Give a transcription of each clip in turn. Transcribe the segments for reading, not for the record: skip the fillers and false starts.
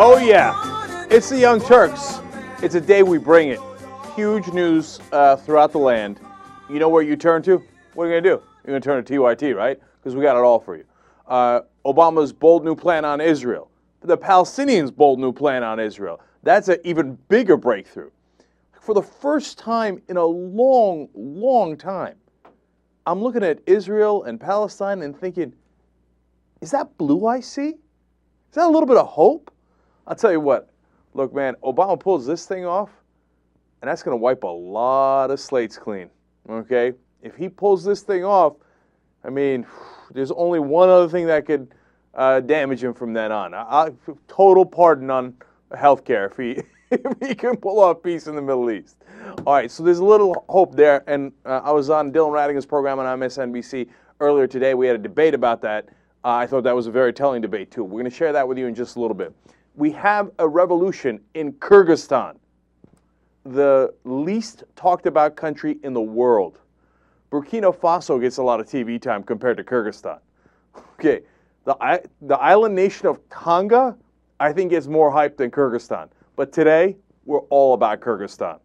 Oh yeah, it's the Young Turks. It's a day we bring it. Huge news throughout the land. You know where you turn to? What are you going to do? You're going to turn to TYT, right? Because we got it all for you. Obama's bold new plan on Israel. The Palestinians' bold new plan on Israel. That's an even bigger breakthrough. For the first time in a long, long time, I'm looking at Israel and Palestine and thinking, is that blue I see? Is that a little bit of hope? I'll tell you what. Look, man, Obama pulls this thing off, and that's going to wipe a lot of slates clean, okay? If he pulls this thing off, I mean, there's only one other thing that could damage him from then on. Total pardon on health care if he, if he can pull off peace in the Middle East. All right, so there's a little hope there, and I was on Dylan Radigan's program on MSNBC earlier today. We had a debate about that. I thought that was a very telling debate, too. We're going to share that with you in just a little bit. We have a revolution in Kyrgyzstan, the least talked about country in the world. Burkina Faso gets a lot of TV time compared to Kyrgyzstan. Okay, the island nation of Tonga, I think, gets more hype than Kyrgyzstan. But today, we're all about Kyrgyzstan.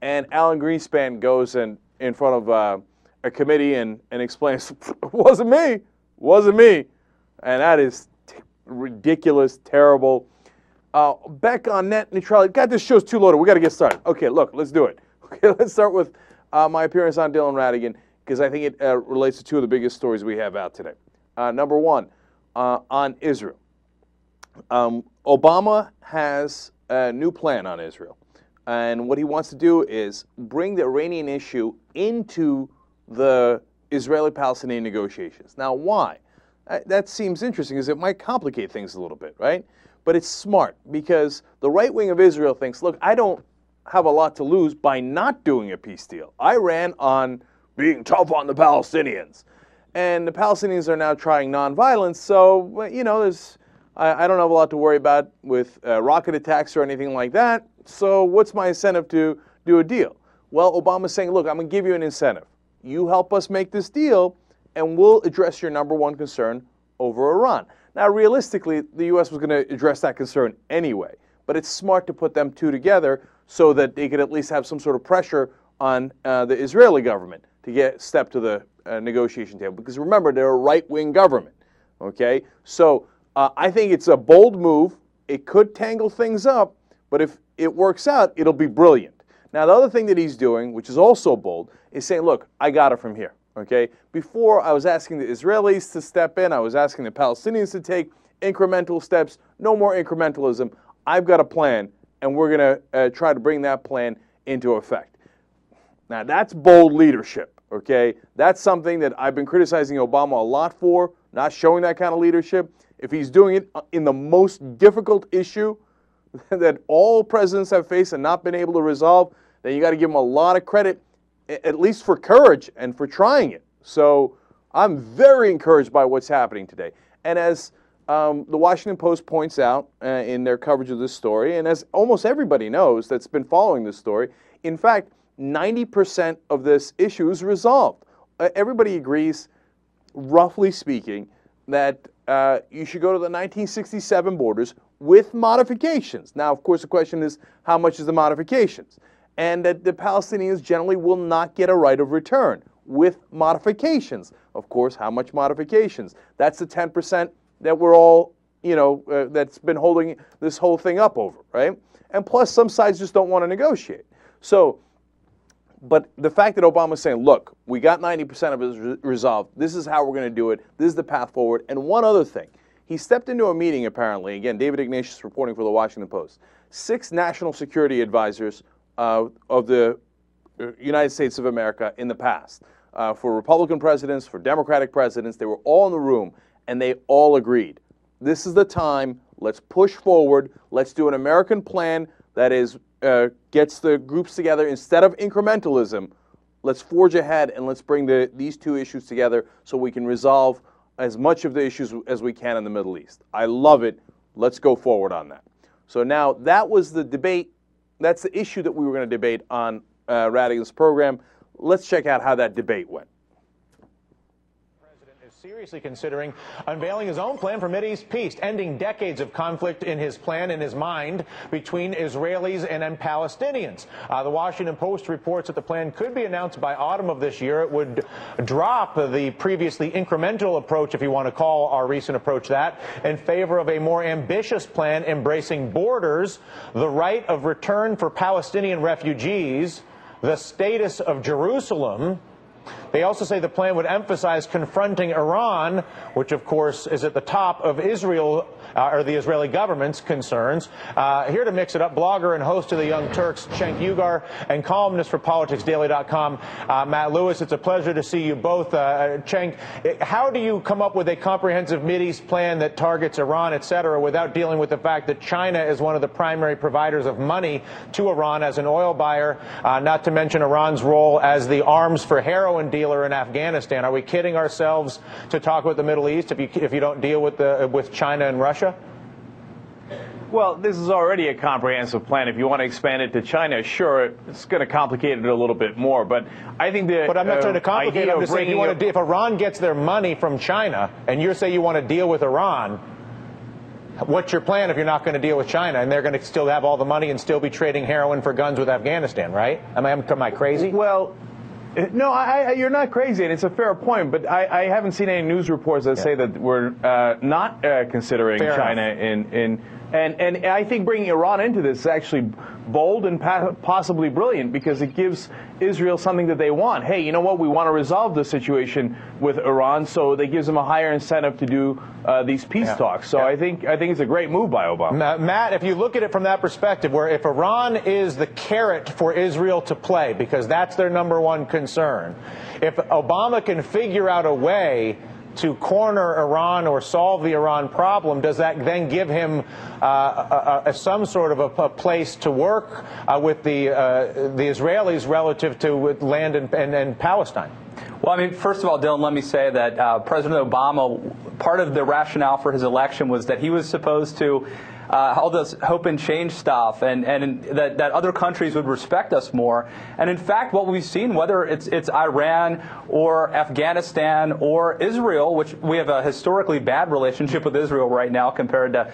And Alan Greenspan goes in front of a committee and explains, wasn't me. And that is ridiculous, terrible. Back on net neutrality. God, this show's too loaded. We got to get started. Okay, look, let's do it. Okay, let's start with my appearance on Dylan Radigan, because I think it relates to two of the biggest stories we have out today. Number one, on Israel. Obama has a new plan on Israel. And what he wants to do is bring the Iranian issue into the Israeli-Palestinian negotiations. Now, why? That seems interesting, because it might complicate things a little bit, right? But it's smart, because the right wing of Israel thinks, look, I don't have a lot to lose by not doing a peace deal. I ran on being tough on the Palestinians. And the Palestinians are now trying nonviolence, so, you know, I don't have a lot to worry about with rocket attacks or anything like that, so what's my incentive to do a deal? Well, Obama's saying, look, I'm going to give you an incentive. You help us make this deal, and we'll address your number one concern over Iran. Now, realistically, the U.S. was going to address that concern anyway, but it's smart to put them two together so that they could at least have some sort of pressure on the Israeli government to step to the negotiation table. Because remember, they're a right-wing government, okay? So I think it's a bold move. It could tangle things up, but if it works out, it'll be brilliant. Now, the other thing that he's doing, which is also bold, is saying, look, I got it from here. Okay. Before, I was asking the Israelis to step in. I was asking the Palestinians to take incremental steps. No more incrementalism. I've got a plan, and we're going to try to bring that plan into effect. Now, that's bold leadership. Okay. That's something that I've been criticizing Obama a lot for, not showing that kind of leadership. If he's doing it in the most difficult issue that all presidents have faced and not been able to resolve, then you got to give him a lot of credit, at least for courage and for trying it. So I'm very encouraged by what's happening today. And as the Washington Post points out in their coverage of this story, and as almost everybody knows that's been following this story, in fact, 90% of this issue is resolved. Everybody agrees, roughly speaking, that you should go to the 1967 borders with modifications. Now, of course, the question is, how much is the modifications? And that the Palestinians generally will not get a right of return with modifications. Of course, how much modifications? That's the 10% that we're all, you know, that's been holding this whole thing up over, right? And plus, some sides just don't want to negotiate. So, but the fact that Obama's saying, look, we got 90% of it resolved. This is how we're going to do it. This is the path forward. And one other thing. He stepped into a meeting, apparently. Again, David Ignatius reporting for the Washington Post. 6 national security advisors of the United States of America in the past, for Republican presidents, for Democratic presidents, they were all in the room, and they all agreed. This is the time. Let's push forward. Let's do an American plan that is gets the groups together instead of incrementalism. Let's forge ahead, and let's bring these two issues together so we can resolve as much of the issues as we can in the Middle East. I love it. Let's go forward on that. So now that was the debate. That's the issue that we were going to debate on Radigan's program. Let's check out how that debate went. The president is seriously considering unveiling his own plan for Mideast peace, ending decades of conflict in his plan, in his mind, between Israelis and Palestinians. The Washington Post reports that the plan could be announced by autumn of this year. It would drop the previously incremental approach, if you want to call our recent approach that, in favor of a more ambitious plan embracing borders, the right of return for Palestinian refugees, the status of Jerusalem. They also say the plan would emphasize confronting Iran, which, of course, is at the top of Israel, or the Israeli government's concerns. Here to mix it up, blogger and host of the Young Turks, Cenk Uygur, and columnist for PoliticsDaily.com, Matt Lewis. It's a pleasure to see you both. Cenk, how do you come up with a comprehensive Mideast plan that targets Iran, et cetera, without dealing with the fact that China is one of the primary providers of money to Iran as an oil buyer, not to mention Iran's role as the arms for heroin dealer in Afghanistan? Are we kidding ourselves to talk about the Middle East if you don't deal with China and Russia? Well, this is already a comprehensive plan. If you want to expand it to China, sure, it's going to complicate it a little bit more. But I think that. But I'm not trying to complicate it. I'm just saying, if Iran gets their money from China, and you say you want to deal with Iran, what's your plan if you're not going to deal with China and they're going to still have all the money and still be trading heroin for guns with Afghanistan, right? Am I crazy? Well, no, you're not crazy, and it's a fair point, but I haven't seen any news reports that say that we're not considering China and I think bringing Iran into this is actually bold and possibly brilliant, because it gives Israel something that they want. Hey, you know what? We want to resolve the situation with Iran, so that gives them a higher incentive to do these peace talks. So I think it's a great move by Obama. Matt, if you look at it from that perspective, where if Iran is the carrot for Israel to play, because that's their number one concern, if Obama can figure out a way to corner Iran or solve the Iran problem, does that then give him some sort of a place to work with the Israelis relative to land and Palestine? Well, I mean, first of all, Dylan, let me say that President Obama, part of the rationale for his election was that he was supposed to all this hope and change stuff, and that other countries would respect us more. And in fact, what we've seen, whether it's Iran or Afghanistan or Israel, which we have a historically bad relationship with Israel right now compared to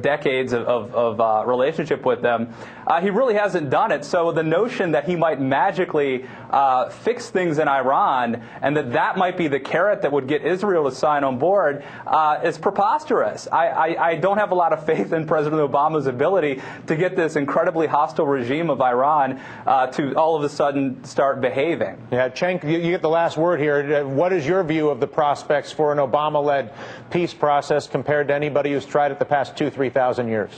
decades of relationship with them, he really hasn't done it. So the notion that he might magically fix things in Iran and that might be the carrot that would get Israel to sign on board is preposterous. I don't have a lot of faith in President Obama's ability to get this incredibly hostile regime of Iran to all of a sudden start behaving. Yeah, Cenk, you get the last word here. What is your view of the prospects for an Obama-led peace process compared to anybody who's tried it the past 2,000-3,000 years?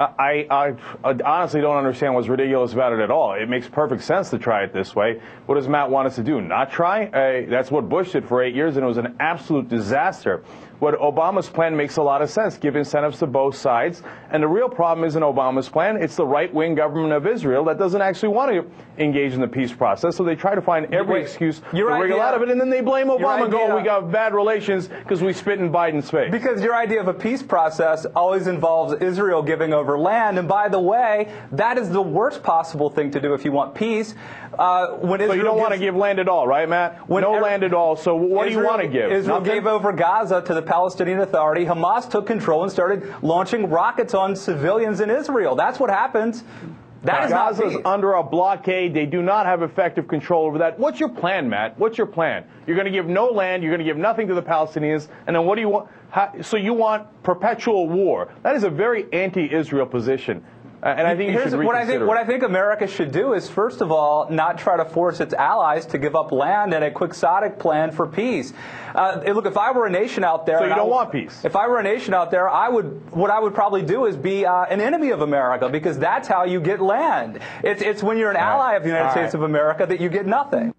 I honestly don't understand what's ridiculous about it at all. It makes perfect sense to try it this way. What does Matt want us to do? Not try? That's what Bush did for 8 years, and it was an absolute disaster. What Obama's plan makes a lot of sense, give incentives to both sides. And the real problem isn't Obama's plan. It's the right-wing government of Israel that doesn't actually want to engage in the peace process. So they try to find every excuse to wriggle out of it, and then they blame Obama, going, we got bad relations because we spit in Biden's face. Because your idea of a peace process always involves Israel giving over land. And by the way, that is the worst possible thing to do if you want peace. When Israel so you don't want to give land at all, right, Matt? No land at all. So what do you want to give? Israel gave over Gaza to the Palestinian Authority. Hamas took control and started launching rockets on civilians in Israel. That's what happens. Gaza's under a blockade. They do not have effective control over that. What's your plan, Matt? What's your plan? You're going to give no land. You're going to give nothing to the Palestinians. And then what do you want? So you want perpetual war. That is a very anti-Israel position. And I think you should reconsider what I think America should do is, first of all, not try to force its allies to give up land and a quixotic plan for peace. Look, if I were a nation out there, so you don't want peace. If I were a nation out there, what I would probably do is be an enemy of America, because that's how you get land. It's when you're an ally of the United States of America that you get nothing.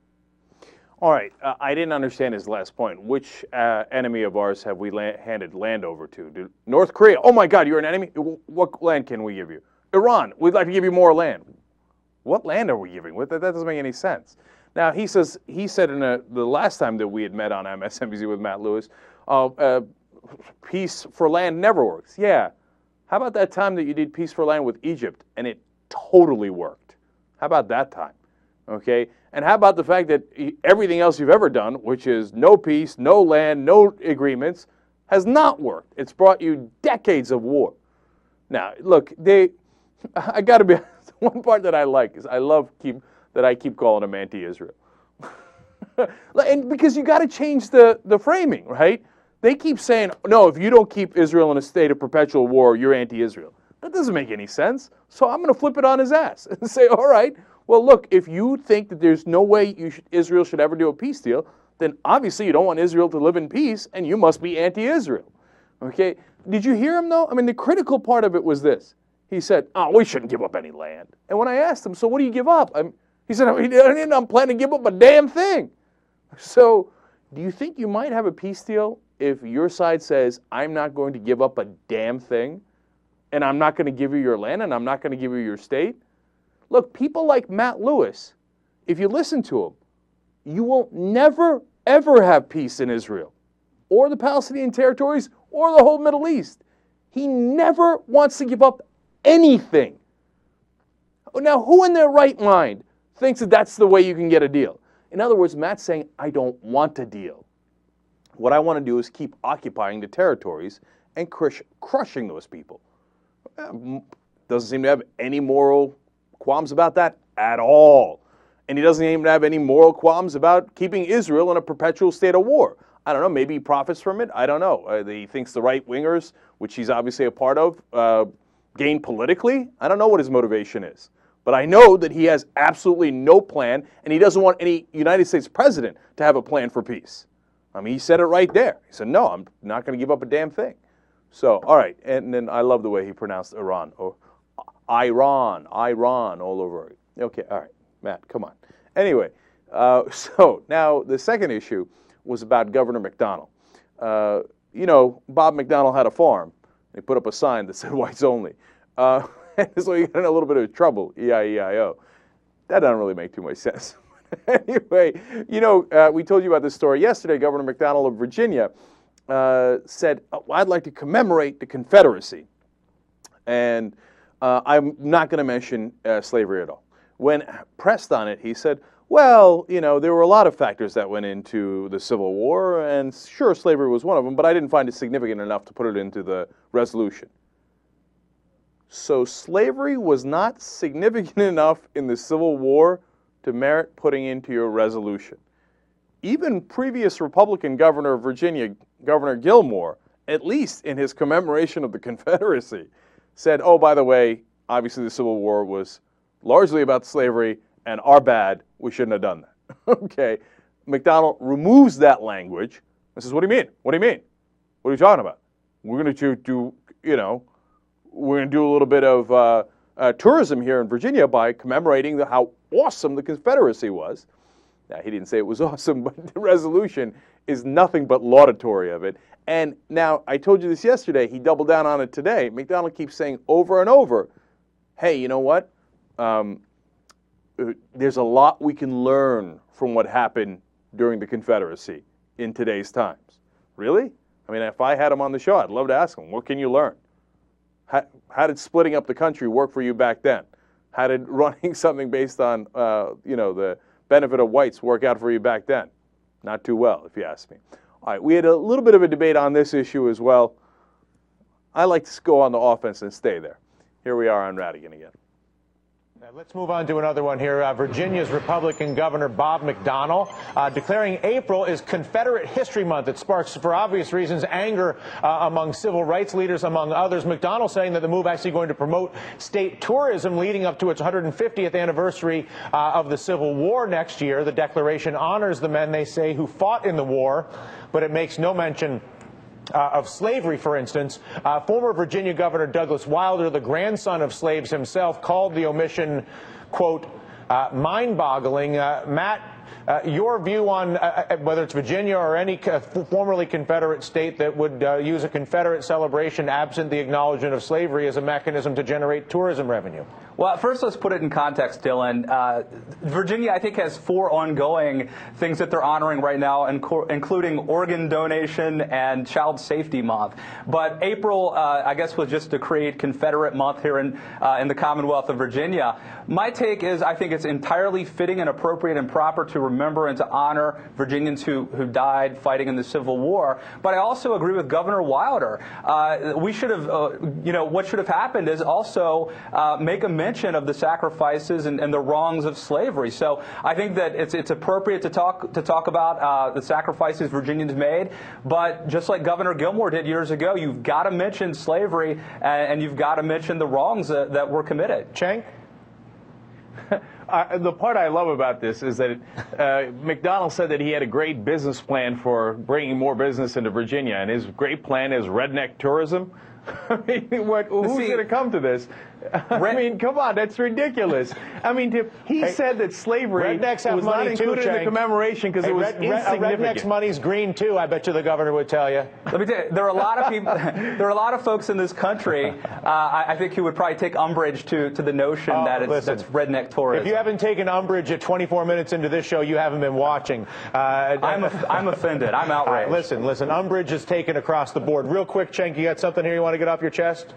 All right. I didn't understand his last point. Which enemy of ours have we handed land over to? North Korea. Oh my God, you're an enemy. What land can we give you? Iran, we'd like to give you more land. What land are we giving? That doesn't make any sense. Now, he said in the last time that we had met on MSNBC with Matt Lewis, peace for land never works. Yeah. How about that time that you did peace for land with Egypt, and it totally worked? How about that time? Okay? And how about the fact that everything else you've ever done, which is no peace, no land, no agreements, has not worked? It's brought you decades of war. Now, look, I got to be one part that I like is I keep calling them anti-Israel. And because you got to change the framing, right? They keep saying, no, if you don't keep Israel in a state of perpetual war, you're anti-Israel. That doesn't make any sense. So I'm going to flip it on his ass and say, all right, well, look, if you think that there's no way Israel should ever do a peace deal, then obviously you don't want Israel to live in peace, and you must be anti-Israel. Okay? Did you hear him, though? I mean, the critical part of it was this. He said, oh, we shouldn't give up any land. And when I asked him, so what do you give up? He said, I'm planning to give up a damn thing. So do you think you might have a peace deal if your side says, I'm not going to give up a damn thing, and I'm not going to give you your land, and I'm not going to give you your state? Look, people like Matt Lewis, if you listen to him, you will never, ever have peace in Israel or the Palestinian territories or the whole Middle East. He never wants to give up anything. Now, who in their right mind thinks that that's the way you can get a deal? In other words, Matt's saying, I don't want a deal. What I want to do is keep occupying the territories and crushing those people. Doesn't seem to have any moral qualms about that at all. And he doesn't even have any moral qualms about keeping Israel in a perpetual state of war. I don't know, maybe he profits from it. I don't know. He thinks the right-wingers, which he's obviously a part of, gain politically. I don't know what his motivation is. But I know that he has absolutely no plan, and he doesn't want any United States president to have a plan for peace. I mean, he said it right there. He said, no, I'm not going to give up a damn thing. So, all right, and then I love the way he pronounced Iran, or Iran, all over it. Okay, all right, Matt, come on. Anyway, so now the second issue was about Governor McDonnell. You know, Bob McDonnell had a farm. They put up a sign that said whites only. So you got in a little bit of trouble, E-I-E-I-O. That doesn't really make too much sense. Anyway, you know, we told you about this story yesterday. Governor McDonnell of Virginia said, oh, I'd like to commemorate the Confederacy. And I'm not going to mention slavery at all. When pressed on it, he said, well, you know, there were a lot of factors that went into the Civil War, and sure, slavery was one of them, but I didn't find it significant enough to put it into the resolution. So slavery was not significant enough in the Civil War to merit putting into your resolution. Even previous Republican governor of Virginia, Governor Gilmore, at least in his commemoration of the Confederacy, said, oh, by the way, obviously the Civil War was largely about slavery, and our bad, we shouldn't have done that. Okay, McDonnell removes that language and says, what do you mean? What do you mean? What are you talking about? We're going to do, you know, we're going to do a little bit of tourism here in Virginia by commemorating how awesome the Confederacy was. Now, he didn't say it was awesome, but the resolution is nothing but laudatory of it. And now, I told you this yesterday, he doubled down on it today. McDonnell keeps saying over and over, hey, you know what? There's a lot we can learn from what happened during the Confederacy in today's times. Really? I mean, if I had him on the show, I'd love to ask him, what can you learn? How did splitting up the country work for you back then? How did running something based on, you know, the benefit of whites work out for you back then? Not too well, if you ask me. All right, we had a little bit of a debate on this issue as well. I like to go on the offense and stay there. Here we are on Radigan again. Let's move on to another one here. Virginia's Republican Governor Bob McDonnell declaring April is Confederate History Month. It sparks, for obvious reasons, anger among civil rights leaders, among others. McDonnell saying that the move actually going to promote state tourism leading up to its 150th anniversary of the Civil War next year. The declaration honors the men, they say, who fought in the war, but it makes no mention of slavery, for instance. Former Virginia Governor Douglas Wilder, the grandson of slaves himself, called the omission, quote, mind-boggling. Matt, your view on whether it's Virginia or any formerly Confederate state that would use a Confederate celebration absent the acknowledgement of slavery as a mechanism to generate tourism revenue? Well, first let's put it in context, Dylan. Virginia, I think, has 4 ongoing things that they're honoring right now, including organ donation and Child Safety Month. But April, I guess, was just to create Confederate Month here in the Commonwealth of Virginia. My take is I think it's entirely fitting and appropriate and proper to remember and to honor Virginians who died fighting in the Civil War. But I also agree with Governor Wilder. We should have, what should have happened is also make a mention of the sacrifices and the wrongs of slavery. So I think that it's appropriate to talk about the sacrifices Virginians made. But just like Governor Gilmore did years ago, you've got to mention slavery and you've got to mention the wrongs that were committed. Cenk? The part I love about this is that McDonald said that he had a great business plan for bringing more business into Virginia, and his great plan is redneck tourism. I mean, who's going to come to this? I mean, come on, that's ridiculous. I mean, he said that slavery was not included in the commemoration because it was insignificant. Redneck's money's green too. I bet you the governor would tell you. Let me tell you, there are a lot of people. There are a lot of folks in this country. I think who would probably take umbrage to the notion that that's redneck tourism. If you haven't taken umbrage at 24 minutes into this show, you haven't been watching. I'm offended. I'm outraged. Listen. Umbrage is taken across the board. Real quick, Cenk, you got something here you want to get off your chest?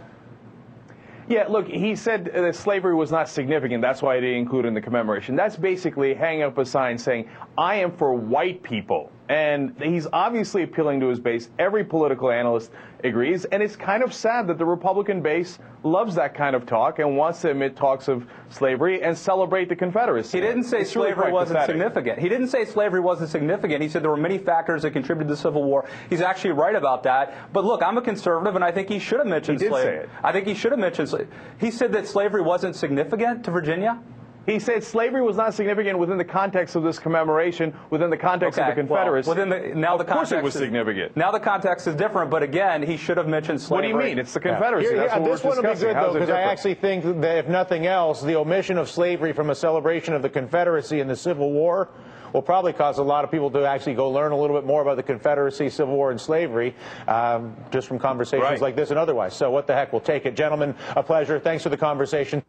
Yeah, look, he said that slavery was not significant. That's why he didn't include it in the commemoration. That's basically hanging up a sign saying, I am for white people. And he's obviously appealing to his base. Every political analyst agrees. And it's kind of sad that the Republican base loves that kind of talk and wants to admit talks of slavery and celebrate the Confederacy. He didn't say slavery wasn't significant. He didn't say slavery wasn't significant. He said there were many factors that contributed to the Civil War. He's actually right about that. But look, I'm a conservative, and I think he should have mentioned slavery. He did say it. I think he should have mentioned slavery. He said that slavery wasn't significant to Virginia? He said slavery was not significant within the context of this commemoration, within the context of the Confederacy. Well, of course it was significant. Now the context is different, but again, he should have mentioned slavery. What do you mean? It's the Confederacy. That's what this we're one will be good, though, because I actually think that, if nothing else, the omission of slavery from a celebration of the Confederacy in the Civil War will probably cause a lot of people to actually go learn a little bit more about the Confederacy, Civil War, and slavery, just from conversations like this and otherwise. So what the heck, we'll take it. Gentlemen, a pleasure. Thanks for the conversation.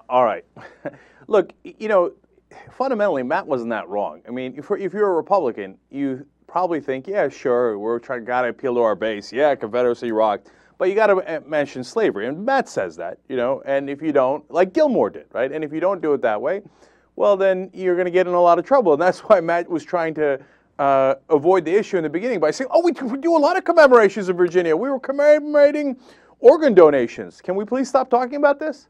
All right. Look, fundamentally, Matt wasn't that wrong. I mean, if you're a Republican, you probably think, yeah, sure, got to appeal to our base. Yeah, Confederacy rocked. But you got to mention slavery. And Matt says that, and if you don't, like Gilmore did, right? And if you don't do it that way, well, then you're going to get in a lot of trouble. And that's why Matt was trying to avoid the issue in the beginning by saying, we do a lot of commemorations in Virginia. We were commemorating organ donations. Can we please stop talking about this?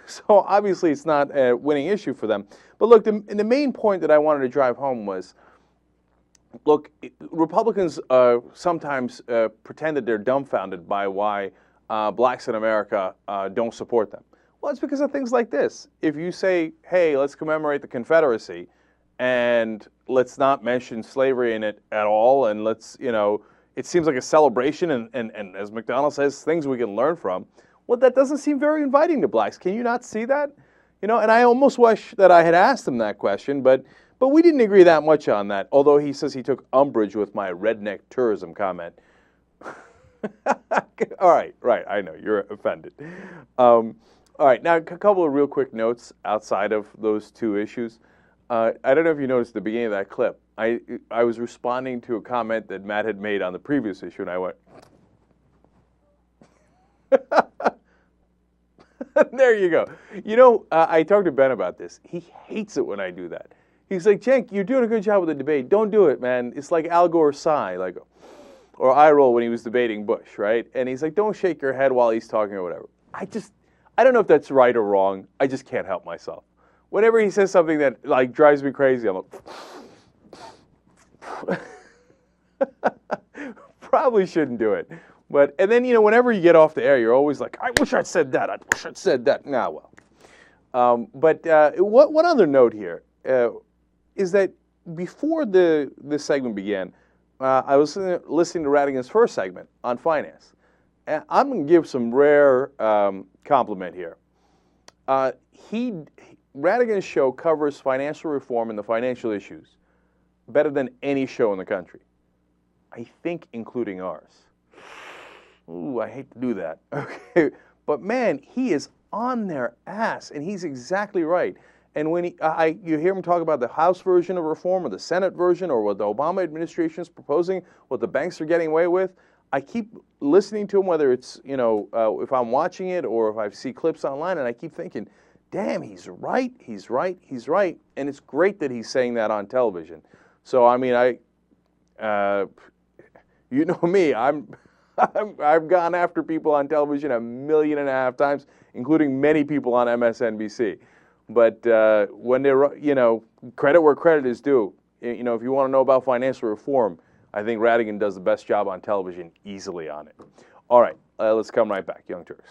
So obviously it's not a winning issue for them. But look, the main point that I wanted to drive home was, look, Republicans sometimes pretend that they're dumbfounded by why blacks in America don't support them. Well, it's because of things like this. If you say, hey, let's commemorate the Confederacy and let's not mention slavery in it at all, and let's, it seems like a celebration and as McDonald says, things we can learn from. Well, that doesn't seem very inviting to blacks. Can you not see that? And I almost wish that I had asked him that question, but we didn't agree that much on that, although he says he took umbrage with my redneck tourism comment. All right, I know, you're offended. All right, now a couple of real quick notes outside of those two issues. I don't know if you noticed at the beginning of that clip, I was responding to a comment that Matt had made on the previous issue, and I went, there you go. I talked to Ben about this. He hates it when I do that. He's like, Cenk, you're doing a good job with the debate. Don't do it, man. It's like Al Gore's sigh, or eye roll when he was debating Bush, right? And he's like, don't shake your head while he's talking or whatever. I don't know if that's right or wrong. I just can't help myself. Whenever he says something that drives me crazy, I'm like, probably shouldn't do it. And then, whenever you get off the air, you're always like, I wish I'd said that. I wish I'd said that. Nah, well. One other note here is that before this segment began, I was listening to Radigan's first segment on finance. And I'm going to give some rare compliment here. Radigan's show covers financial reform and the financial issues better than any show in the country. I think including ours. Ooh, I hate to do that. Okay, but man, he is on their ass, and he's exactly right. And when you hear him talk about the House version of reform or the Senate version or what the Obama administration is proposing, what the banks are getting away with, I keep listening to him, whether it's, if I'm watching it or if I see clips online, and I keep thinking, damn, he's right, he's right, he's right. And it's great that he's saying that on television. So, I mean, you know me, I've gone after people on television 1.5 million times, including many people on MSNBC. But when they're, credit where credit is due, if you want to know about financial reform, I think Radigan does the best job on television easily on it. All right, let's come right back, Young Turks.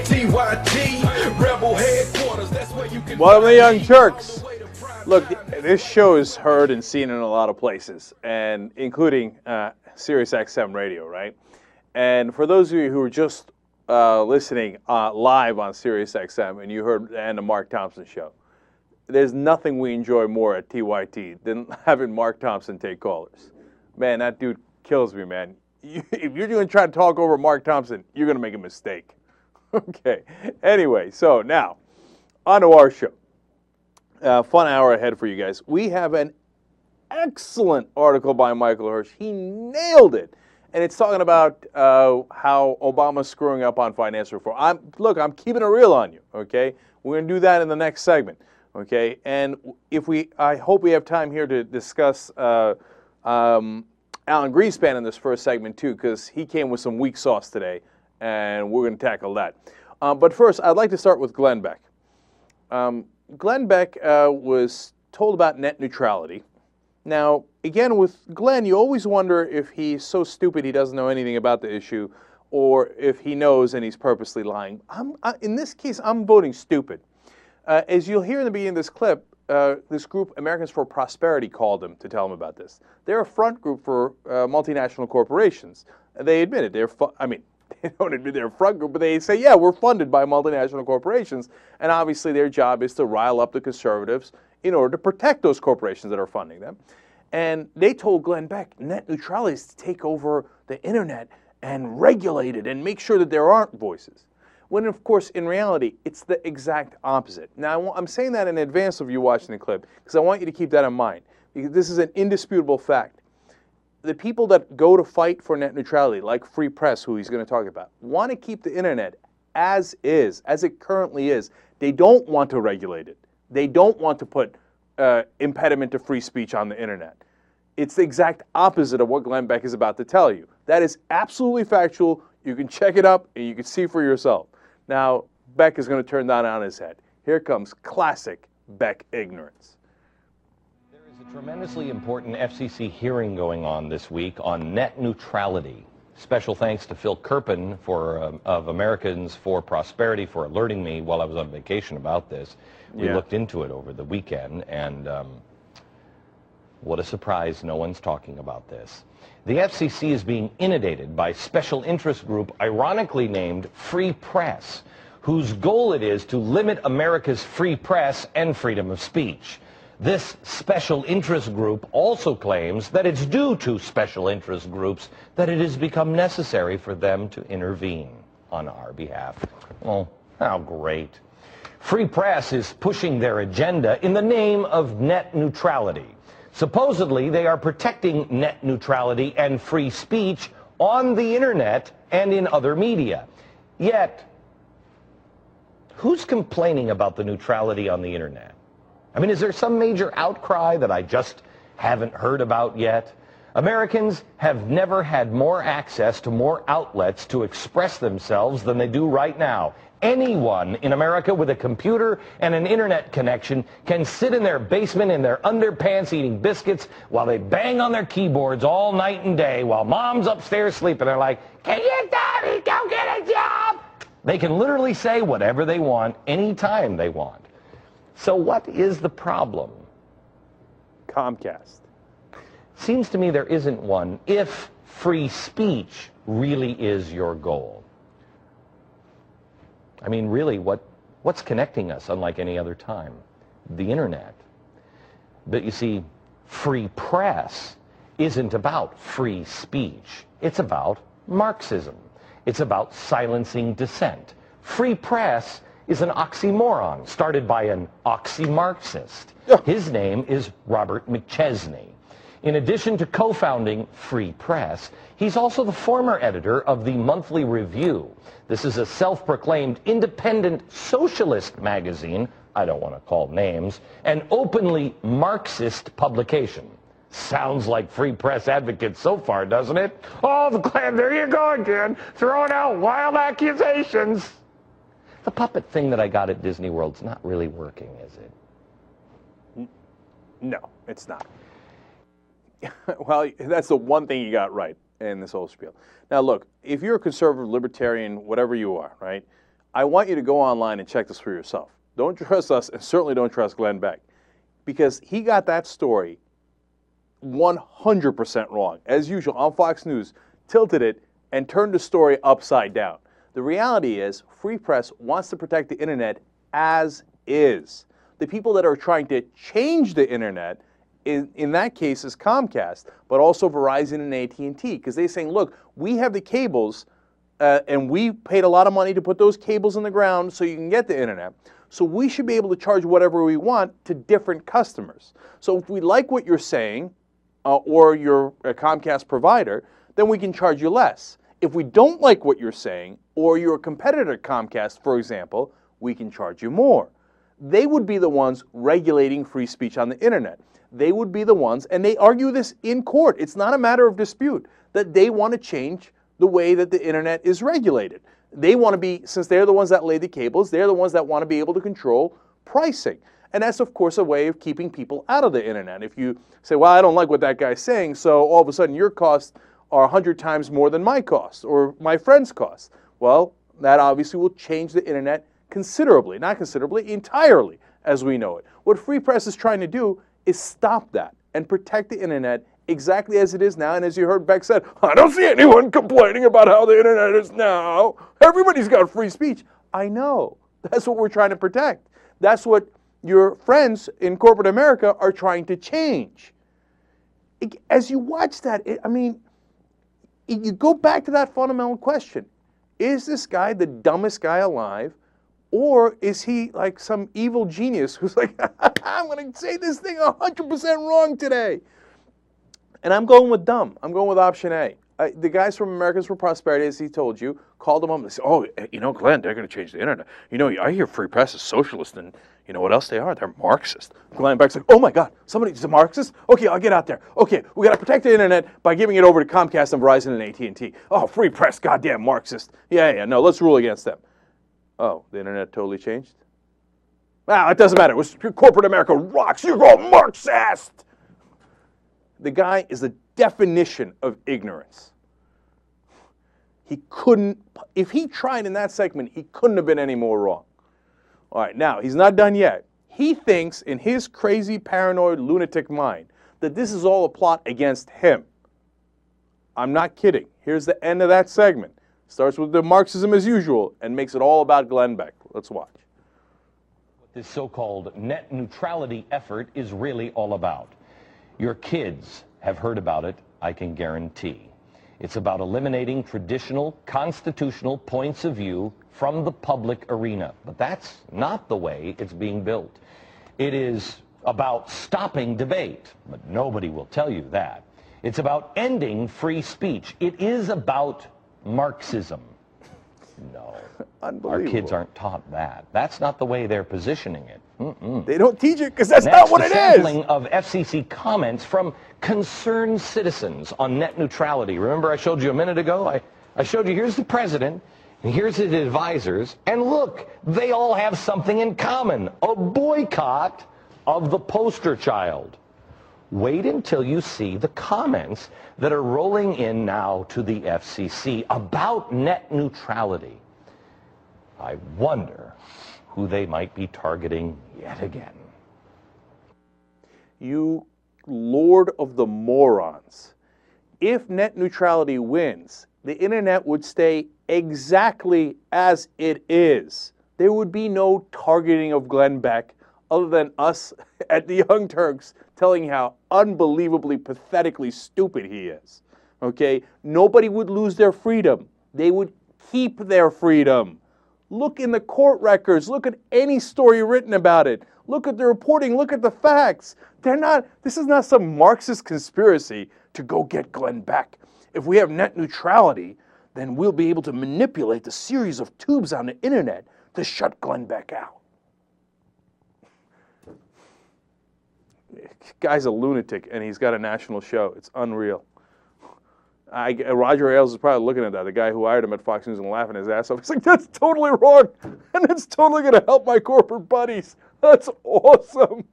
TYT, Rebel Headquarters, that's where you can. Welcome to Young Turks. Look, this show is heard and seen in a lot of places, and including Sirius XM radio, right? And for those of you who are just listening live on Sirius XM and you heard the end of Mark Thompson's show, there's nothing we enjoy more at TYT than having Mark Thompson take callers. Man, that dude kills me, man. If you're going to try to talk over Mark Thompson, you're going to make a mistake. Okay. Anyway, so now, on to our show. Fun hour ahead for you guys. We have an excellent article by Michael Hirsch. He nailed it. And it's talking about how Obama's screwing up on financial reform. I'm keeping it real on you, okay? We're going to do that in the next segment, okay? And I hope we have time here to discuss Alan Greenspan in this first segment, too, because he came with some weak sauce today, and we're going to tackle that. But first, I'd like to start with Glenn Beck. Glenn Beck was told about net neutrality. Now, again, with Glenn, you always wonder if he's so stupid he doesn't know anything about the issue, or if he knows and he's purposely lying. In this case, I'm voting stupid. As you'll hear in the beginning of this clip, this group, Americans for Prosperity, called him to tell him about this. They're a front group for multinational corporations. They admit it. They don't admit they're a front group, but they say, yeah, we're funded by multinational corporations, and obviously their job is to rile up the conservatives in order to protect those corporations that are funding them. And they told Glenn Beck net neutrality is to take over the internet and regulate it and make sure that there aren't voices. When, of course, in reality, it's the exact opposite. Now, I'm saying that in advance of you watching the clip because I want you to keep that in mind, because this is an indisputable fact. The people that go to fight for net neutrality, like Free Press, who he's going to talk about, want to keep the internet as is, as it currently is. They don't want to regulate it. They don't want to put impediment to free speech on the internet. It's the exact opposite of what Glenn Beck is about to tell you. That is absolutely factual. You can check it up and you can see for yourself. Now, Beck is going to turn that on his head. Here comes classic Beck ignorance. There is a tremendously important FCC hearing going on this week on net neutrality. Special thanks to Phil Kerpen of Americans for Prosperity for alerting me while I was on vacation about this. We looked into it over the weekend, and what a surprise, no one's talking about this. The FCC is being inundated by special interest group ironically named Free Press, whose goal it is to limit America's free press and freedom of speech. This special interest group also claims that it's due to special interest groups that it has become necessary for them to intervene on our behalf. Oh, how great. Free Press is pushing their agenda in the name of net neutrality. Supposedly, they are protecting net neutrality and free speech on the internet and in other media. Yet, who's complaining about the neutrality on the internet? I mean, is there some major outcry that I just haven't heard about yet? Americans have never had more access to more outlets to express themselves than they do right now. Anyone in America with a computer and an internet connection can sit in their basement in their underpants eating biscuits while they bang on their keyboards all night and day while mom's upstairs sleeping. They're like, "Can you, Daddy, go get a job?" They can literally say whatever they want anytime they want. So what is the problem? Comcast. Seems to me there isn't one if free speech really is your goal. I mean, really, what's connecting us unlike any other time? The internet. But you see, free press isn't about free speech. It's about Marxism. It's about silencing dissent. Free press is an oxymoron started by an oxy-Marxist. His name is Robert McChesney. In addition to co-founding Free Press, he's also the former editor of the Monthly Review. This is a self-proclaimed independent socialist magazine, I don't want to call names, an openly Marxist publication. Sounds like Free Press advocates so far, doesn't it? Oh, Glenn, there you go again, throwing out wild accusations. The puppet thing that I got at Disney World's not really working, is it? No, it's not. Well, that's the one thing you got right in this whole spiel. Now, look, if you're a conservative, libertarian, whatever you are, right, I want you to go online and check this for yourself. Don't trust us, and certainly don't trust Glenn Beck, because he got that story 100% wrong. As usual, on Fox News, tilted it and turned the story upside down. The reality is, Free Press wants to protect the internet as is. The people that are trying to change the internet, in that case, is Comcast, but also Verizon and AT&T, because they're saying, look, we have the cables, and we paid a lot of money to put those cables in the ground so you can get the internet. So we should be able to charge whatever we want to different customers. So if we like what you're saying, or you're a Comcast provider, then we can charge you less. If we don't like what you're saying, or you're a competitor to Comcast, for example, we can charge you more. They would be the ones regulating free speech on the internet. They would be the ones, and they argue this in court. It's not a matter of dispute, that they want to change the way that the internet is regulated. They want to be, since they're the ones that lay the cables, they're the ones that want to be able to control pricing. And that's, of course, a way of keeping people out of the internet. If you say, well, I don't like what that guy's saying, so all of a sudden your costs are 100 times more than my costs or my friend's costs. Well, that obviously will change the internet considerably, not considerably, entirely, as we know it. What Free Press is trying to do is stop that and protect the internet exactly as it is now. And as you heard Beck said, I don't see anyone complaining about how the internet is now. Everybody's got free speech. I know. That's what we're trying to protect. That's what your friends in corporate America are trying to change. As you watch that, you go back to that fundamental question. Is this guy the dumbest guy alive? Or is he like some evil genius who's like, I'm going to say this thing 100% wrong today? And I'm going with dumb. I'm going with option A. The guys from Americans for Prosperity, as he told you, called him up and said, oh, Glenn, they're going to change the internet. I hear Free Press is socialist, and you know what else they are? They're Marxist. Glenn Beck's like, oh my God, somebody's a Marxist? Okay, I'll get out there. Okay, we got to protect the internet by giving it over to Comcast and Verizon and AT&T. Oh, Free Press, goddamn Marxist. No, let's rule against them. Oh, the internet totally changed? It doesn't matter. It was corporate America rocks. You're all Marxist. The guy is the definition of ignorance. He couldn't, if he tried in that segment, he couldn't have been any more wrong. All right, now, he's not done yet. He thinks in his crazy, paranoid, lunatic mind that this is all a plot against him. I'm not kidding. Here's the end of that segment. Starts with the Marxism as usual and makes it all about Glenn Beck. Let's watch. What this so-called net neutrality effort is really all about. Your kids have heard about it, I can guarantee. It's about eliminating traditional constitutional points of view from the public arena. But that's not the way it's being built. It is about stopping debate, but nobody will tell you that. It's about ending free speech. It is about Marxism. No. Our kids aren't taught that. That's not the way they're positioning it. They don't teach it because that's not what it is. Sampling of FCC comments from concerned citizens on net neutrality. Remember I showed you a minute ago? I showed you, here's the president, and here's his advisors, and look, they all have something in common. A boycott of the poster child. Wait until you see the comments that are rolling in now to the FCC about net neutrality. I wonder who they might be targeting yet again. You lord of the morons. If net neutrality wins, the internet would stay exactly as it is. There would be no targeting of Glenn Beck other than us at the Young Turks telling you how unbelievably, pathetically stupid he is. Okay? Nobody would lose their freedom. They would keep their freedom. Look in the court records. Look at any story written about it. Look at the reporting. Look at the facts. This is not some Marxist conspiracy to go get Glenn Beck. If we have net neutrality, then we'll be able to manipulate the series of tubes on the internet to shut Glenn Beck out. Guy's a lunatic, and he's got a national show. It's unreal. Roger Ailes is probably looking at that, the guy who hired him at Fox News, and laughing his ass off. He's like, that's totally wrong, and it's totally going to help my corporate buddies. That's awesome.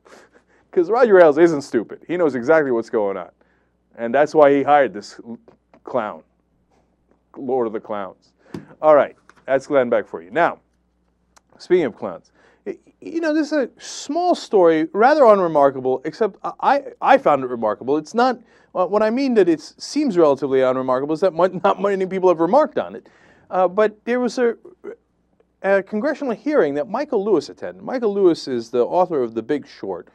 Because Roger Ailes isn't stupid. He knows exactly what's going on. And that's why he hired this clown, Lord of the Clowns. All right, that's Glenn Beck for you. Now, speaking of clowns, you know, this is a small story, rather unremarkable, except I found it remarkable. It's not, what I mean that it seems relatively unremarkable is that not many people have remarked on it. But there was a congressional hearing that Michael Lewis attended. Michael Lewis is the author of The Big Short.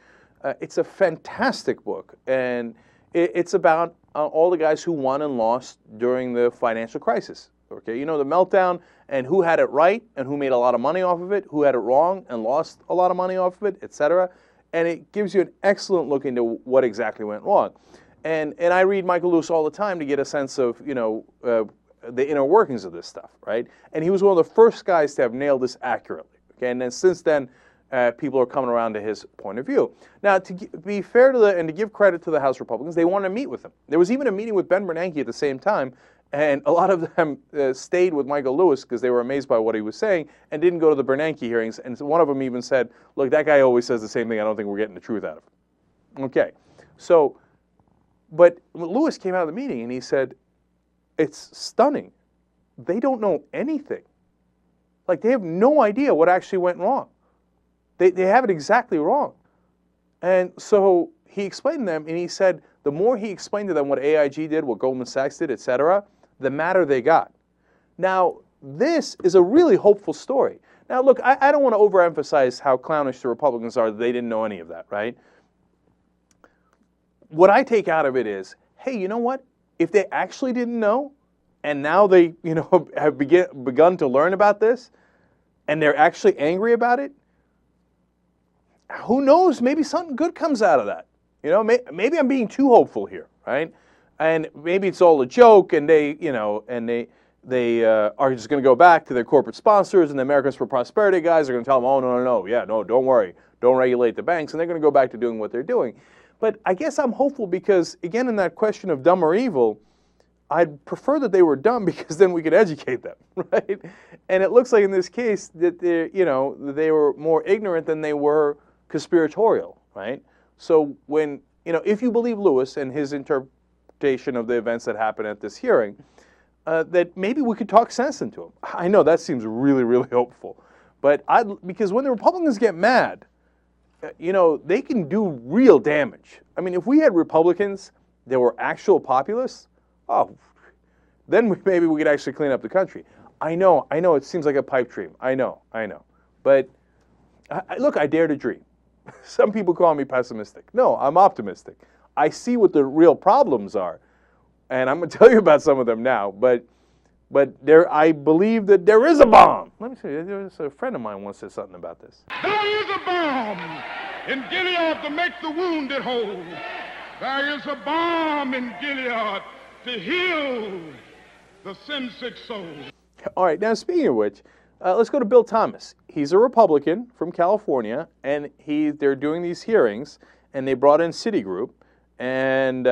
It's a fantastic book, and it's about all the guys who won and lost during the financial crisis. Okay, you know, the meltdown, and who had it right and who made a lot of money off of it, who had it wrong and lost a lot of money off of it, etc. And it gives you an excellent look into what exactly went wrong. And I read Michael Lewis all the time to get a sense of, you know, the inner workings of this stuff, right? And he was one of the first guys to have nailed this accurately. Okay, and then since then, people are coming around to his point of view. Now, to be fair to and to give credit to the House Republicans, they wanted to meet with him. There was even a meeting with Ben Bernanke at the same time, and a lot of them stayed with Michael Lewis because they were amazed by what he was saying and didn't go to the Bernanke hearings. And one of them even said, look, that guy always says the same thing. I don't think we're getting the truth out of him. Okay. So, but Lewis came out of the meeting and he said, it's stunning. They don't know anything. Like, they have no idea what actually went wrong. They have it exactly wrong. And so he explained to them, and he said the more he explained to them what AIG did, what Goldman Sachs did, etc., the madder they got. Now, this is a really hopeful story. Now, look, I don't want to overemphasize how clownish the Republicans are that they didn't know any of that, right? What I take out of it is, hey, you know what? If they actually didn't know, and now they, you know, have begun to learn about this, and they're actually angry about it, who knows? Maybe something good comes out of that. You know, maybe I'm being too hopeful here, right? And maybe it's all a joke, and they, you know, and they are just going to go back to their corporate sponsors, and the Americans for Prosperity guys are going to tell them, oh, no, yeah, no, don't worry, don't regulate the banks, and they're going to go back to doing what they're doing. But I guess I'm hopeful because, again, in that question of dumb or evil, I'd prefer that they were dumb because then we could educate them, right? And it looks like in this case that they were more ignorant than they were conspiratorial, right? So when, you know, if you believe Lewis and his interpretation of the events that happened at this hearing, that maybe we could talk sense into him. I know that seems really, really hopeful, but because when the Republicans get mad, you know, they can do real damage. I mean, if we had Republicans that were actual populists, oh, then maybe we could actually clean up the country. I know, it seems like a pipe dream. I know. But look, I dare to dream. Some people call me pessimistic. No, I'm optimistic. I see what the real problems are, and I'm going to tell you about some of them now. But I believe that there is a bomb. Let me see. There's a friend of mine once said something about this. There is a bomb in Gilead to make the wounded whole. There is a bomb in Gilead to heal the sin-sick soul. All right. Now, speaking of which, let's go to Bill Thomas. He's a Republican from California, and they're doing these hearings, and they brought in Citigroup, and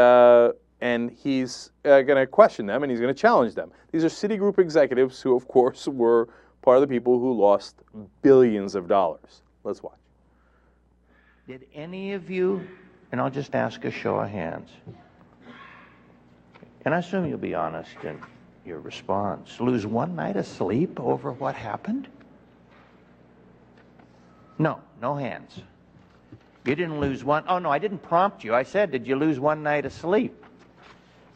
he's going to question them, and he's going to challenge them. These are Citigroup executives who, of course, were part of the people who lost billions of dollars. Let's watch. Did any of you, and I'll just ask a show of hands, and I assume you'll be honest in your response, lose one night of sleep over what happened? No hands. You didn't lose one. Oh, no, I didn't prompt you. I said, did you lose one night of sleep?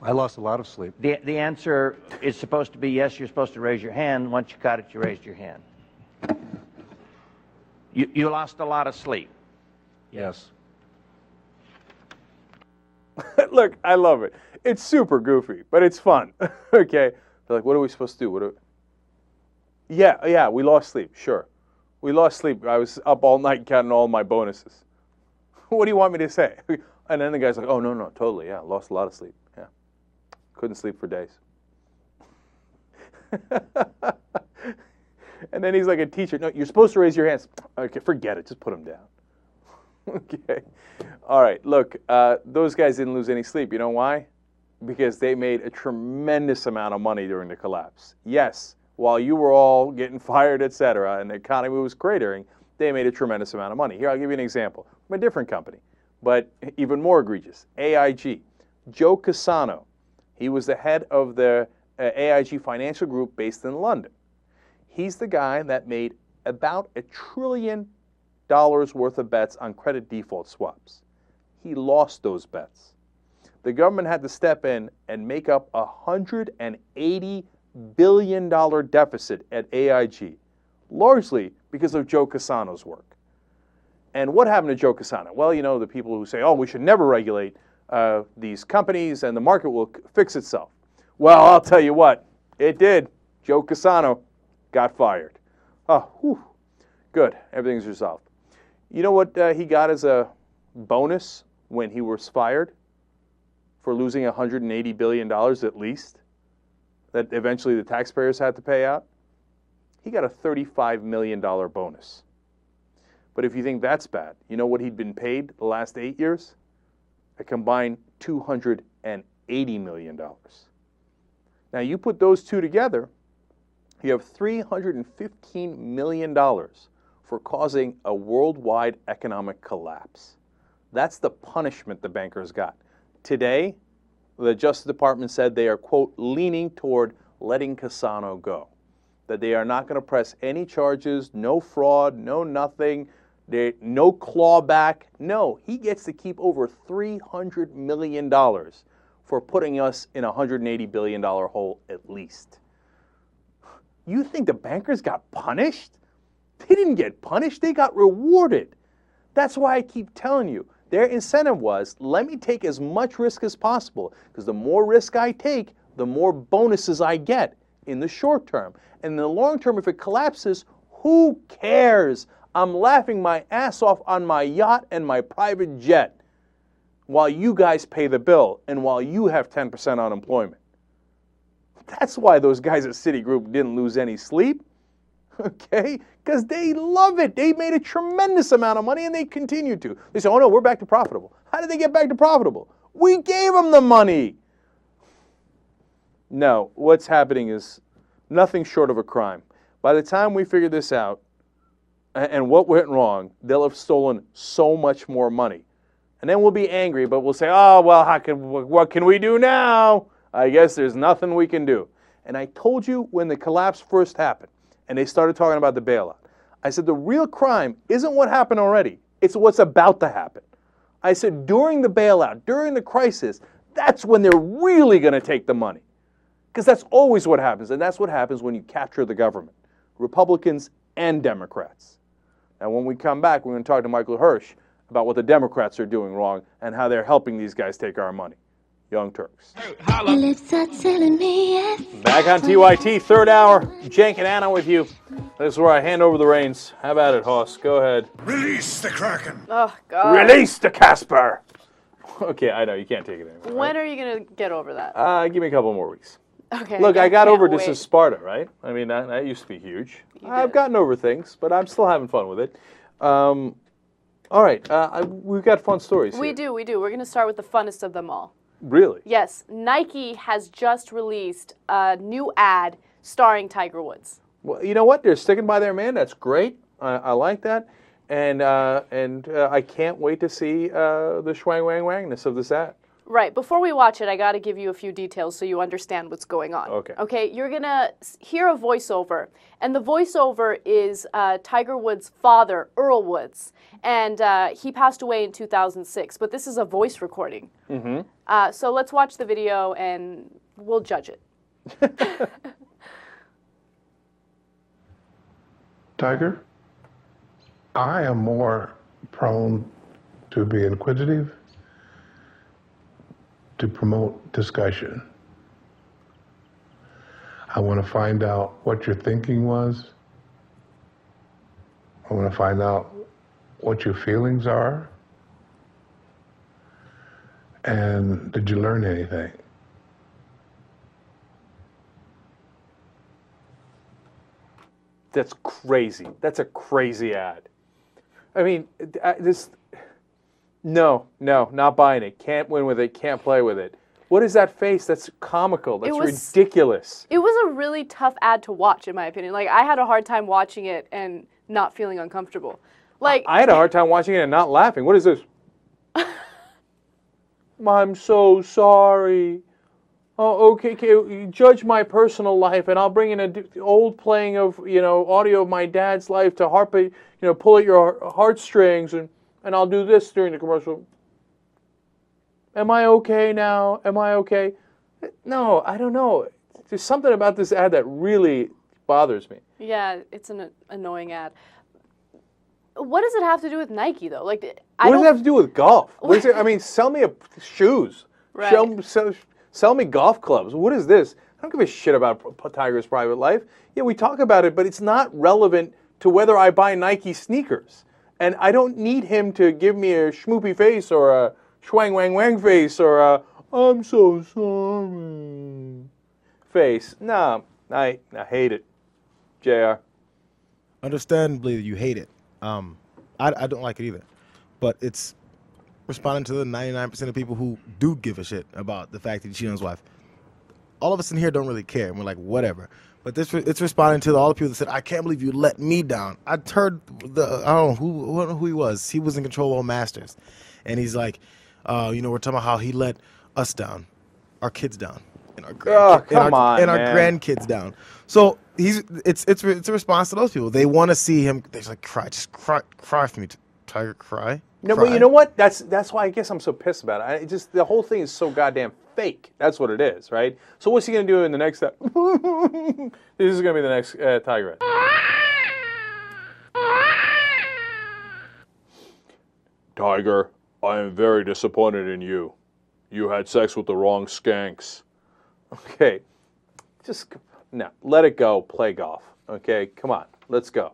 I lost a lot of sleep. The answer is supposed to be yes, you're supposed to raise your hand. Once you got it, you raised your hand. You lost a lot of sleep. Yes. Look, I love it. It's super goofy, but it's fun. Okay? They're like, what are we supposed to do? Yeah, we lost sleep, sure. We lost sleep. I was up all night counting all my bonuses. What do you want me to say? And then the guy's like, oh, no, totally, yeah, lost a lot of sleep. Yeah. Couldn't sleep for days. And then he's like a teacher. No, you're supposed to raise your hands. Okay, forget it. Just put them down. Okay. All right, look, those guys didn't lose any sleep. You know why? Because they made a tremendous amount of money during the collapse. Yes, while you were all getting fired, et cetera, and the economy was cratering, they made a tremendous amount of money. Here, I'll give you an example from a different company, but even more egregious. AIG. Joe Cassano. He was the head of the AIG financial group based in London. He's the guy that made about $1 trillion worth of bets on credit default swaps. He lost those bets. The government had to step in and make up a $180 billion deficit at AIG, largely because of Joe Cassano's work. And what happened to Joe Cassano? Well, you know, the people who say, oh, we should never regulate these companies and the market will fix itself. Well, I'll tell you what, it did. Joe Cassano got fired. Oh, whew. Good. Everything's resolved. You know what he got as a bonus when he was fired? For losing $180 billion at least, that eventually the taxpayers had to pay out? He got a $35 million bonus. But if you think that's bad, you know what he'd been paid the last 8 years? A combined $280 million. Now you put those two together, you have $315 million for causing a worldwide economic collapse. That's the punishment the bankers got. Today, the Justice Department said they are, quote, leaning toward letting Cassano go. That they are not going to press any charges, no fraud, no nothing, no clawback. No, he gets to keep over $300 million for putting us in a $180 billion hole at least. You think the bankers got punished? They didn't get punished, they got rewarded. That's why I keep telling you, their incentive was, let me take as much risk as possible, because the more risk I take, the more bonuses I get in the short term. And in the long term, if it collapses, who cares? I'm laughing my ass off on my yacht and my private jet while you guys pay the bill and while you have 10% unemployment. That's why those guys at Citigroup didn't lose any sleep. Okay? Because they love it. They made a tremendous amount of money and they continue to. They say, oh no, we're back to profitable. How did they get back to profitable? We gave them the money. No, what's happening is nothing short of a crime. By the time we figure this out and what went wrong, they'll have stolen so much more money. And then we'll be angry, but we'll say, oh, well, what can we do now? I guess there's nothing we can do. And I told you when the collapse first happened, and they started talking about the bailout. I said the real crime isn't what happened already. It's what's about to happen. I said during the bailout, during the crisis, that's when they're really going to take the money. Because that's always what happens, and that's what happens when you capture the government. Republicans and Democrats. Now when we come back, we're going to talk to Michael Hirsch about what the Democrats are doing wrong and how they're helping these guys take our money. Young Turks. Back on TYT, third hour. Cenk and Anna with you. This is where I hand over the reins. How about it, Hoss? Go ahead. Release the Kraken. Oh, God. Release the Casper. Okay, I know. You can't take it anymore. When are you going to get over that? Give me a couple more weeks. Okay. Look, I got over this as Sparta, right? I mean, that used to be huge. I've gotten over things, but I'm still having fun with it. All right. We've got fun stories here. We do. We're going to start with the funnest of them all. Really? Yes. Nike has just released a new ad starring Tiger Woods. Well, you know what? They're sticking by their man. That's great. I like that. And I can't wait to see the schwang-wang-wangness of this ad. Right. Before we watch it, I got to give you a few details so you understand what's going on. Okay. Okay. You're going to hear a voiceover. And the voiceover is Tiger Woods' father, Earl Woods. And he passed away in 2006. But this is a voice recording. Mm-hmm. So let's watch the video and we'll judge it. Tiger, I am more prone to be inquisitive, to promote discussion. I want to find out what your thinking was. I want to find out what your feelings are. And did you learn anything? That's crazy. That's a crazy ad. I mean, no, not buying it. Can't win with it. Can't play with it. What is that face? That's comical. That's ridiculous. It was a really tough ad to watch, in my opinion. Like, I had a hard time watching it and not feeling uncomfortable. Like, I had a hard time watching it and not laughing. What is this? I'm so sorry. Oh, okay, judge my personal life, and I'll bring in an old playing of, audio of my dad's life to pull at your heartstrings, and I'll do this during the commercial. Am I okay now? Am I okay? No, I don't know. There's something about this ad that really bothers me. Yeah, it's an annoying ad. What does it have to do with Nike, though? Like, what does it have to do with golf? What is it? I mean, sell me shoes. Right. Sell me golf clubs. What is this? I don't give a shit about Tiger's private life. Yeah, we talk about it, but it's not relevant to whether I buy Nike sneakers. And I don't need him to give me a schmoopy face or a schwang wang wang face or a I'm so sorry face. No, I hate it. JR. Understandably, you hate it. I don't like it either. But it's responding to the 99% of people who do give a shit about the fact that he cheated on his wife. All of us in here don't really care, and we're like, whatever. But it's responding to all the people that said, I can't believe you let me down. I heard I don't know who he was. He was in control of all Masters. And he's like, we're talking about how he let us down, our kids down, and our grandkids down. So it's a response to those people. They want to see him. They're like, just cry for me, Tiger, cry. No, but you know what? That's why I guess I'm so pissed about it. The whole thing is so goddamn fake. That's what it is, right? So what's he gonna do in the next? This is gonna be the next Tiger. Tiger, I am very disappointed in you. You had sex with the wrong skanks. Okay, no, let it go. Play golf. Okay, come on, let's go.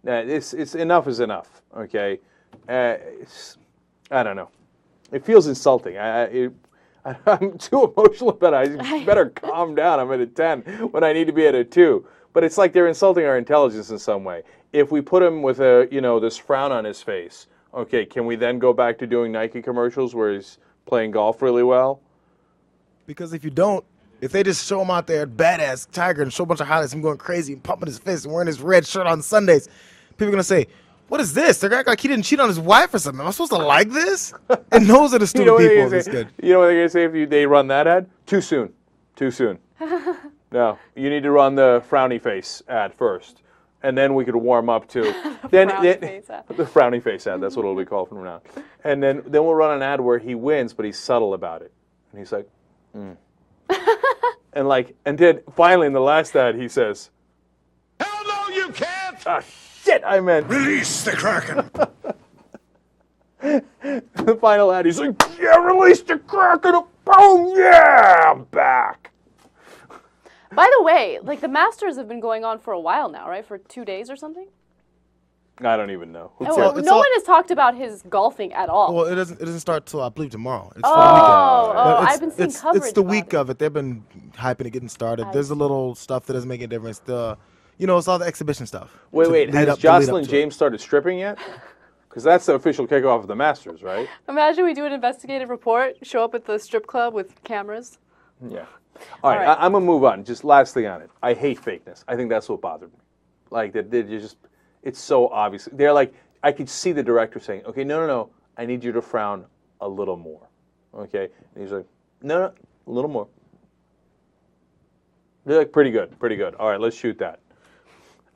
Now, it's enough is enough. Okay. I don't know. It feels insulting. I'm too emotional about it. I better calm down. I'm at a 10 when I need to be at a 2. But it's like they're insulting our intelligence in some way. If we put him with this frown on his face, okay, can we then go back to doing Nike commercials where he's playing golf really well? Because if you don't, if they just show him out there, badass Tiger, and show a bunch of highlights, him going crazy and pumping his fist and wearing his red shirt on Sundays, people are going to say, what is this? They're acting like he didn't cheat on his wife or something. Am I supposed to like this? And those are the stupid people. You know what they're going to say if they run that ad? Too soon. No, you need to run the frowny face ad first. And then we could warm up to the frowny face ad. That's what it'll be called from now on. And then we'll run an ad where he wins, but he's subtle about it. And he's like, and then finally in the last ad he says, Hell no, you can't! Shit, I meant Release the Kraken! The final ad, he's like, yeah, release the Kraken! Boom, yeah, I'm back! By the way, like, the Masters have been going on for a while now, right? For 2 days or something? I don't even know. No one has talked about his golfing at all. Well, it doesn't start till I believe tomorrow. It's I've been seeing coverage. It's the week of it. They've been hyping it, getting started. There's a little stuff that doesn't make a difference. It's all the exhibition stuff. Wait, has Jocelyn James started stripping yet? Because that's the official kickoff of the Masters, right? Imagine we do an investigative report, show up at the strip club with cameras. Yeah. All right. I'm going to move on. Just last thing on it. I hate fakeness. I think that's what bothered me. Like, it's so obvious. They're like, I could see the director saying, okay, no, I need you to frown a little more. Okay? And he's like, no, a little more. They're like, pretty good. All right, let's shoot that.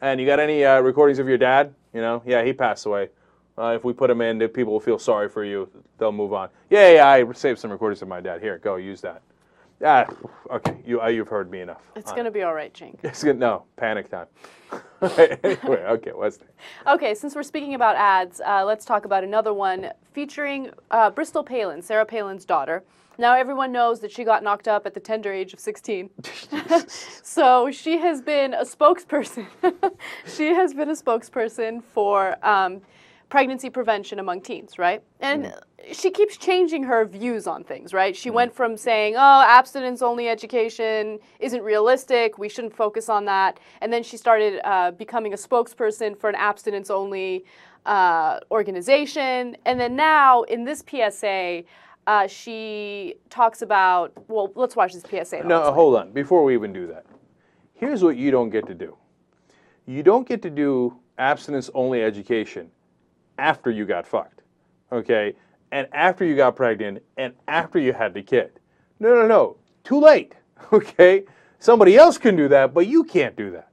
And you got any recordings of your dad? Yeah, he passed away. If we put him in, people will feel sorry for you. They'll move on. Yeah, I saved some recordings of my dad. Here, go, use that. Okay, you've heard me enough. It's going to be all right, Jink. It's good. No, panic time. Anyway, okay, what's next? Okay, since we're speaking about ads, let's talk about another one featuring Bristol Palin, Sarah Palin's daughter. Now everyone knows that she got knocked up at the tender age of 16. So she has been a spokesperson. She has been a spokesperson for pregnancy prevention among teens, right? And she keeps changing her views on things, right? She went from saying, oh, abstinence-only education isn't realistic, we shouldn't focus on that, and then she started becoming a spokesperson for an abstinence-only organization, and then now in this PSA, she talks about, well, let's watch this PSA. No, hold on. Before we even do that, here's what you don't get to do. You don't get to do abstinence-only education after you got fucked, okay? And after you got pregnant and after you had the kid. No. Too late, okay? Somebody else can do that, but you can't do that.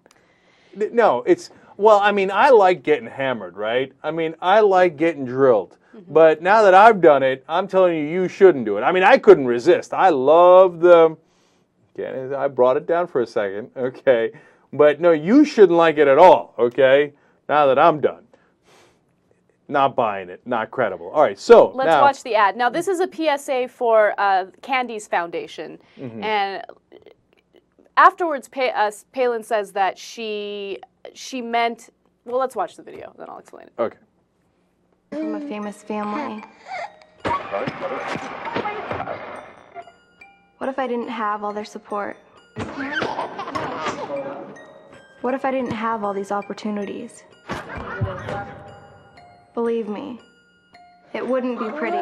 No, it's, well, I mean, I like getting hammered, right? I mean, I like getting drilled. But now that I've done it, I'm telling you, you shouldn't do it. I mean, I couldn't resist. I love the, again, I brought it down for a second, okay? But no, you shouldn't like it at all, okay? Now that I'm done. Not buying it, not credible. All right, so let's watch the ad. Now, this is a PSA for Candy's Foundation. And afterwards, Palin says that she meant, well, let's watch the video, then I'll explain it. Okay. From a famous family. What if I didn't have all their support? What if I didn't have all these opportunities? Believe me, it wouldn't be pretty.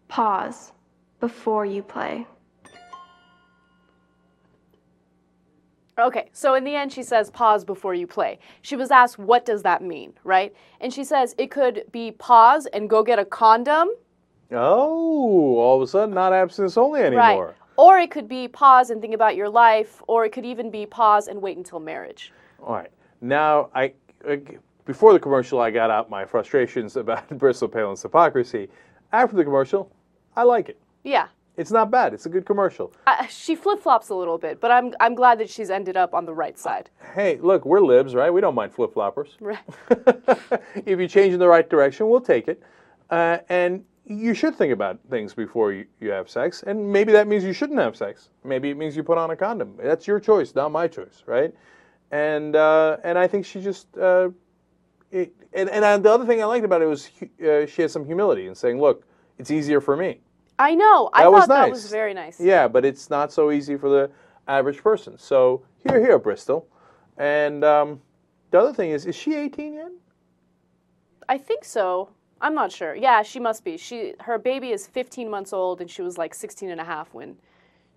Pause before you play. Okay, so in the end she says pause before you play. She was asked, what does that mean, right? And she says it could be pause and go get a condom. Oh, all of a sudden not abstinence only anymore. Right. Or it could be pause and think about your life, or it could even be pause and wait until marriage. All right. Now, before the commercial, I got out my frustrations about Bristol Palin's hypocrisy. After the commercial, I like it. Yeah. It's not bad. It's a good commercial. She flip-flops a little bit, but I'm glad that she's ended up on the right side. Hey, look, we're libs, right? We don't mind flip-floppers. Right. If you change in the right direction, we'll take it. And you should think about things before you have sex, and maybe that means you shouldn't have sex. Maybe it means you put on a condom. That's your choice, not my choice, right? And I think she just and the other thing I liked about it was she had some humility in saying, "Look, it's easier for me." I know. I thought that was very nice. Yeah, but it's not so easy for the average person. So here, Bristol. And the other thing is she 18 yet? I think so. I'm not sure. Yeah, she must be. Her baby is 15 months old, and she was like 16 and a half when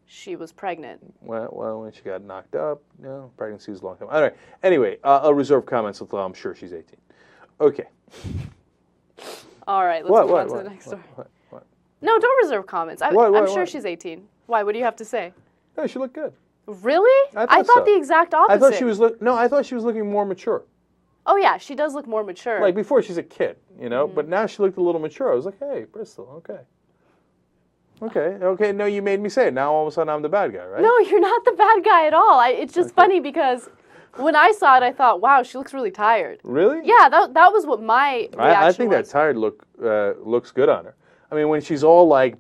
she was pregnant. Well, when she got knocked up, no, pregnancy was a long time. All right. Anyway, I'll reserve comments until I'm sure she's 18. Okay. All right, let's move on to the next story. What? No, don't reserve comments. I'm sure she's 18. Why? What do you have to say? No, she looked good. Really? I thought the exact opposite. I thought she was I thought she was looking more mature. Oh yeah, she does look more mature. Like before, she's a kid, you know. But now she looked a little mature. I was like, hey, Bristol, okay. No, you made me say it. Now all of a sudden I'm the bad guy, right? No, you're not the bad guy at all. It's just funny because when I saw it, I thought, wow, she looks really tired. Really? Yeah, that was what my reaction I think was. that tired look looks good on her. I mean, when she's all like,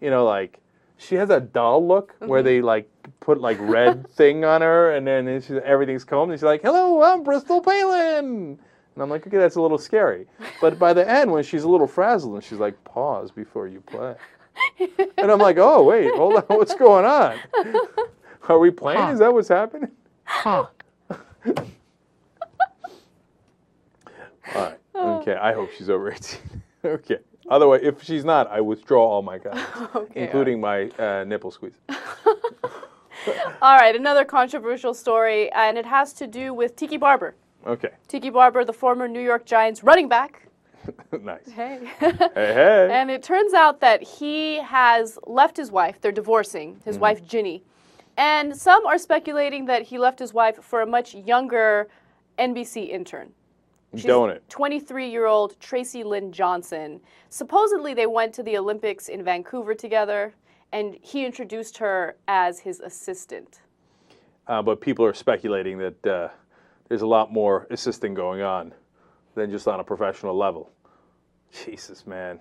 you know, like she has that doll look where they like put like red thing on her, and then everything's combed, and she's like, "Hello, I'm Bristol Palin," and I'm like, "Okay, that's a little scary." But by the end, when she's a little frazzled, and she's like, "Pause before you play," and I'm like, "Oh wait, hold on, what's going on? Are we playing? Is that what's happening?" All right. Okay. I hope she's over 18. Okay. Otherwise, if she's not, I withdraw all my comments, including my nipple squeeze. All right, another controversial story, and it has to do with Tiki Barber. Okay. Tiki Barber, the former New York Giants running back. Nice. Hey. Hey. And it turns out that he has left his wife. They're divorcing, his wife, Ginny. And some are speculating that he left his wife for a much younger NBC intern. She's Don't it? 23-year-old Tracy Lynn Johnson. Supposedly, they went to the Olympics in Vancouver together, and he introduced her as his assistant. But people are speculating that there's a lot more assisting going on than just on a professional level. Jesus, man.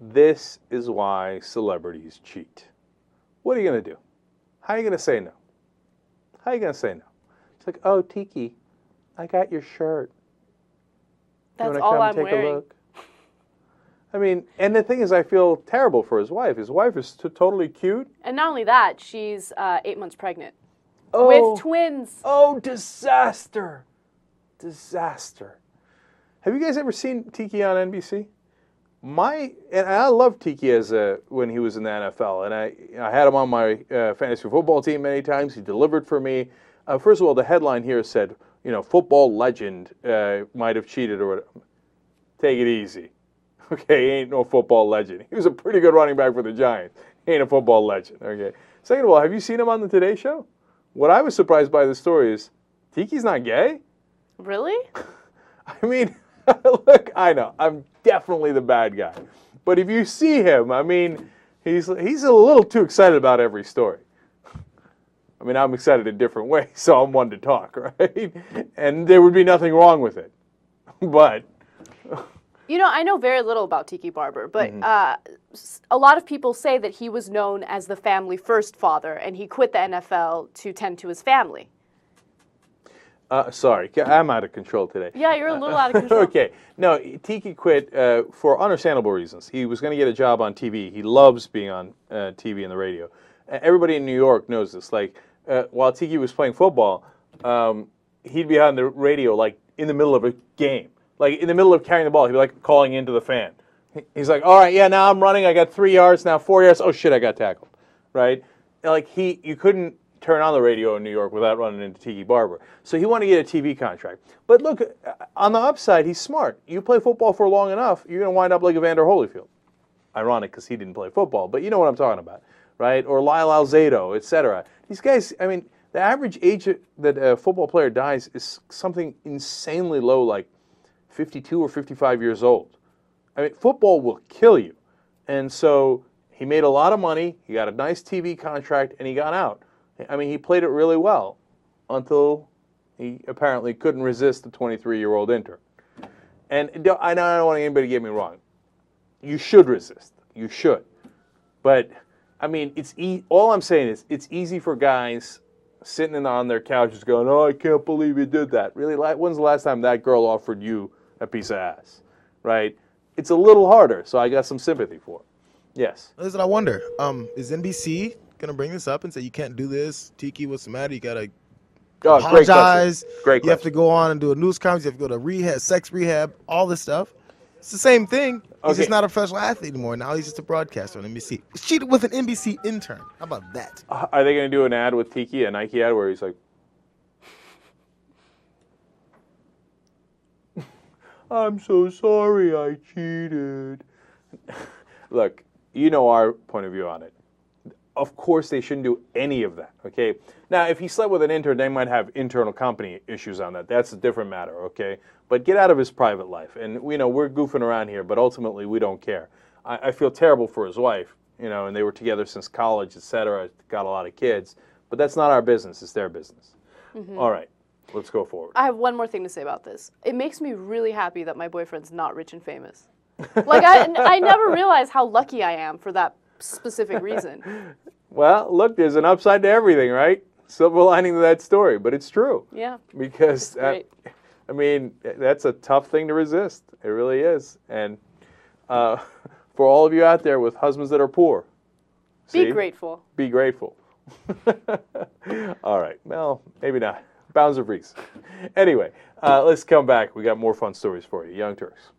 This is why celebrities cheat. What are you going to do? How are you going to say no? How are you going to say no? It's like, oh, Tiki, I got your shirt. That's you all come I'm take wearing. A look? I mean, and the thing is, I feel terrible for his wife. His wife is totally cute. And not only that, she's 8 months pregnant. Oh. With twins. Oh, disaster. Disaster. Have you guys ever seen Tiki on NBC? And I love Tiki when he was in the NFL, and I had him on my fantasy football team many times. He delivered for me. First of all, the headline here said, football legend might have cheated or whatever. Take it easy. Okay, he ain't no football legend. He was a pretty good running back for the Giants. He ain't a football legend. Okay. Second of all, have you seen him on the Today Show? What I was surprised by the story is Tiki's not gay. Really? I mean, look, I know I'm definitely the bad guy, but if you see him, I mean, he's a little too excited about every story. I mean, I'm excited in different ways, so I'm one to talk, right? And there would be nothing wrong with it, but. I know very little about Tiki Barber, but a lot of people say that he was known as the family first father, and he quit the NFL to tend to his family. Sorry, I'm out of control today. Yeah, you're a little out of control. Okay. No, Tiki quit for understandable reasons. He was going to get a job on TV. He loves being on TV and the radio. Everybody in New York knows this. Like, while Tiki was playing football, he'd be on the radio, like, in the middle of a game. Like, in the middle of carrying the ball, he'd be, like, calling into the fan. He's like, all right, yeah, now I'm running. I got 3 yards, now 4 yards. Oh, shit, I got tackled, right? And, like, you couldn't turn on the radio in New York without running into Tiki Barber. So he wanted to get a TV contract. But look, on the upside, he's smart. You play football for long enough, you're going to wind up like Evander Holyfield. Ironic, because he didn't play football, but you know what I'm talking about, right? Or Lyle Alzado, etc. These guys, I mean, the average age that a football player dies is something insanely low, like 52 or 55 years old. I mean, football will kill you. And so he made a lot of money, he got a nice TV contract, and he got out. I mean, he played it really well until he apparently couldn't resist the 23-year-old intern. And I don't want anybody to get me wrong. You should resist. You should. But, I mean, all I'm saying is it's easy for guys sitting on their couches going, oh, I can't believe you did that. Really, when's the last time that girl offered you a piece of ass, right? It's a little harder, so I got some sympathy for it. Yes. Listen, I wonder, is NBC going to bring this up and say, you can't do this? Tiki, what's the matter? You got to apologize. Great you have to go on and do a news conference. You have to go to rehab, sex rehab, all this stuff. It's the same thing. He's just not a professional athlete anymore. Now he's just a broadcaster on NBC. He's cheated with an NBC intern. How about that? Are they going to do an ad with Tiki, a Nike ad, where he's like, I'm so sorry I cheated. Look, you know our point of view on it. Of course they shouldn't do any of that, okay? Now, if he slept with an intern, they might have internal company issues on that. That's a different matter, okay? But get out of his private life. And, we're goofing around here, but ultimately we don't care. I feel terrible for his wife, and they were together since college, et cetera, got a lot of kids. But that's not our business. It's their business. Mm-hmm. All right. Let's go forward. I have one more thing to say about this. It makes me really happy that my boyfriend's not rich and famous. Like, I never realized how lucky I am for that specific reason. Well, look, there's an upside to everything, right? Silver lining to that story, but it's true. Yeah. Because, I mean, that's a tough thing to resist. It really is. And for all of you out there with husbands that are poor, be grateful. Be grateful. All right. Well, maybe not. Bounds of reason. Anyway, let's come back. We got more fun stories for you. Young Turks.